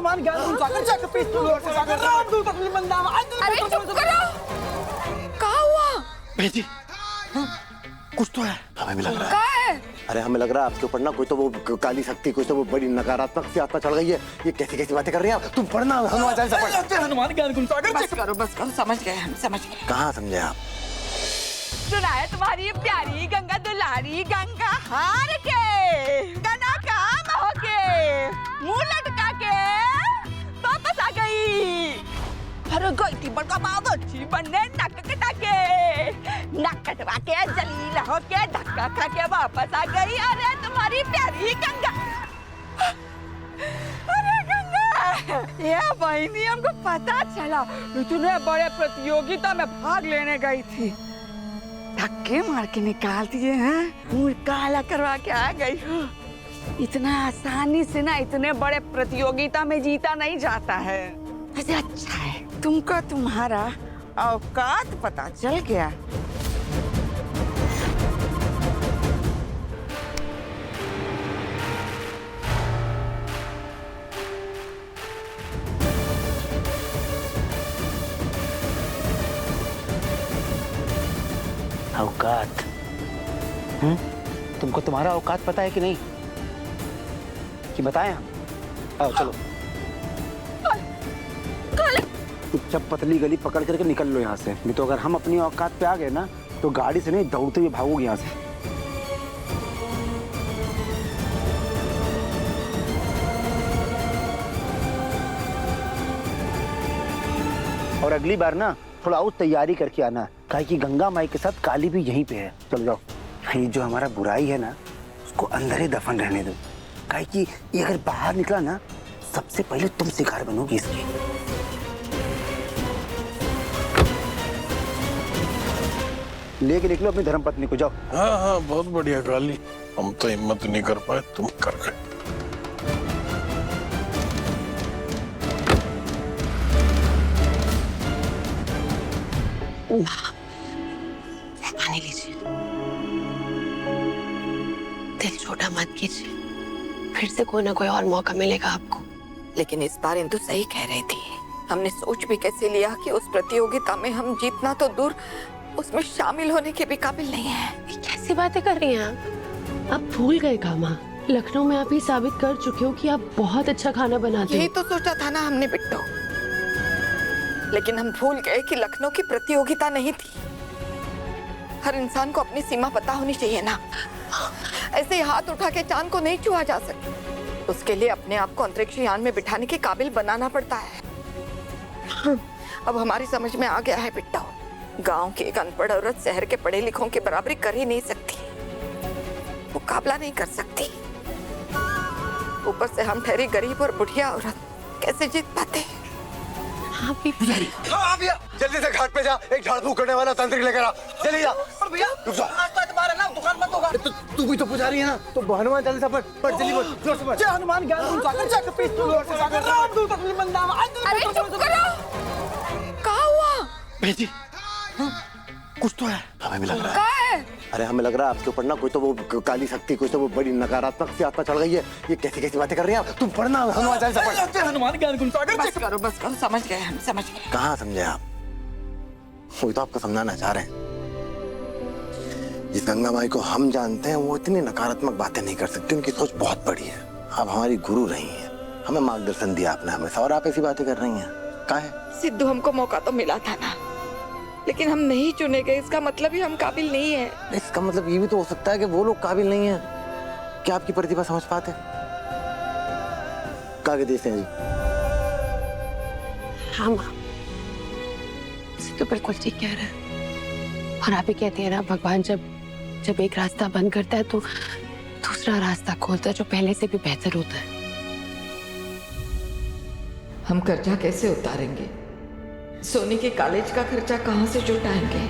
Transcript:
हनुमान ज्ञान सागर चक्र पिस्तूल से सागर रामदूत अग्नि मंदाव। अरे चुप करो, क्या हुआ? बेटी कुछ तो है, हमें भी लग रहा है। क्या है? अरे हमें लग रहा है आपके ऊपर ना कोई तो वो काली शक्ति, कोई तो वो बड़ी नकारात्मक सी आत्मा चढ़ गई है। ये कैसी कैसी बातें कर रही हैं आप? तुम पढ़ना हनुमान चालीसा पढ़। हनुमान ज्ञान सागर बस करो, समझ गए हम, समझ गए। कहाँ समझे आप? सुना है तुम्हारी प्यारी गंगा दुलारी गंगा हार के गना काम हो के मुंह लटका के वापस आ गई। अरे गई थी बड़का बावर्ची बनने, नक कटा के, नक कटवा के जलील हो के धक्का खा के वापस आ गई। अरे तुम्हारी प्यारी गंगा, अरे गंगा, ये बहनी हमको पता चला इतने बड़े प्रतियोगिता में भाग लेने गई थी, धक्के मार के निकाल दिए हैं, मुंह काला करवा के आ गई हो। इतना आसानी से ना इतने बड़े प्रतियोगिता में जीता नहीं जाता है। वैसे अच्छा है तुमको तुम्हारा औकात पता चल गया। औकात? तुमको तुम्हारा औकात पता है कि नहीं? कि बताएं हम? आओ चलो। चुपचाप पतली गली पकड़ करके निकल लो यहाँ से, नहीं तो अगर हम अपनी औकात पे आ गए ना तो गाड़ी से नहीं दौड़ते हुए भागोगे यहाँ से। और अगली बार ना थोड़ा और तैयारी करके आना, काहे कि गंगा माई के साथ काली भी यहीं पे है। चलो जाओ। ये जो हमारा बुराई है ना उसको अंदर ही दफन रहने दो, काहे कि ये अगर बाहर निकला ना सबसे पहले तुम शिकार बनोगी इसकी। लेके निकलो अपनी धर्मपत्नी को, जाओ। हाँ हाँ बहुत बढ़िया काली, हम तो हिम्मत नहीं कर पाए, तुम कर गए। पानी लीजिए, दिल छोटा मत कीजिए, फिर से कोई ना कोई और मौका मिलेगा आपको। लेकिन इस बार इंदु सही कह रही थी, हमने सोच भी कैसे लिया कि उस प्रतियोगिता में हम जीतना तो दूर उसमें शामिल होने के भी काबिल नहीं है। ये कैसी बातें कर रही हैं आप? आप भूल गए कामा, लखनऊ में आप ये साबित कर चुके हो कि आप बहुत अच्छा खाना बनाते यही हो। तो सोचा था ना हमने बिट्टो, लेकिन हम भूल गए कि लखनऊ की प्रतियोगिता नहीं थी। हर इंसान को अपनी सीमा पता होनी चाहिए ना, ऐसे ही हाथ उठा के चांद को नहीं छुआ जा सकता। उसके लिए अपने आप को अंतरिक्ष यान में बिठाने के काबिल बनाना पड़ता है। अब हमारी समझ में आ गया है बिट्टो, गांव की एक अनपढ़ औरत शहर के पढ़े लिखों की बराबरी कर ही नहीं सकती, मुकाबला नहीं कर सकती। ऊपर से हम ठहरी गरीब और बुढ़िया औरत, कैसे जीत पाते? हाँ भैया जल्दी से घाट पे जा, एक झाड़ फूक करने वाला तांत्रिक लेकर आ, जल्दी जा। भैया दुकान बंद होगा। तू भी तो पुजारी है ना, तो हनुमान चालीसा पढ़ जल्दी बोल, जोर से पढ़। जय हनुमान ज्ञान सागर चक्र पिस्तूल से सागर रामदूत अग्नि मंदाव। अरे चुप करो, क्या हुआ? बेटी कुछ तो है, हमें भी लग रहा है। क्या है? अरे हमें लग रहा है आपके ऊपर ना कोई तो वो काली शक्ति, कोई तो वो बड़ी नकारात्मक सी आत्मा चढ़ गई है। ये कैसी कैसी बातें कर रही हैं आप? तुम पढ़ना हनुमान चालीसा पढ़। जय हनुमान ज्ञान सागर बस करो, समझ गए हम, समझ गए। कहाँ समझे आप? वही तो आपको समझाना चाह रहे हैं। जिस गंगा माई को हम जानते हैं वो इतनी नकारात्मक बातें नहीं कर सकती, उनकी सोच बहुत बड़ी है। आप हमारी गुरु रही हैं, हमें मार्गदर्शन दिया आपने हमेशा, और आप ऐसी बातें कर रही हैं। काहे? सिद्धू, हमको मौका तो मिला था ना, लेकिन हम नहीं चुने गए, इसका मतलब ही हम काबिल नहीं है। इसका मतलब ये भी तो हो सकता है कि वो लोग काबिल नहीं है। क्या आपकी प्रतिभा समझ पाते? कागे देते हैं जी। हाँ माँ, तो बिल्कुल ठीक कह रहे हैं। और आप ही कहते हैं ना, भगवान जब एक रास्ता बंद करता है तो दूसरा रास्ता खोलता है जो पहले से भी बेहतर होता है। हम कर्जा कैसे उतारेंगे? सोनी के कॉलेज का खर्चा कहाँ से जुटाएंगे?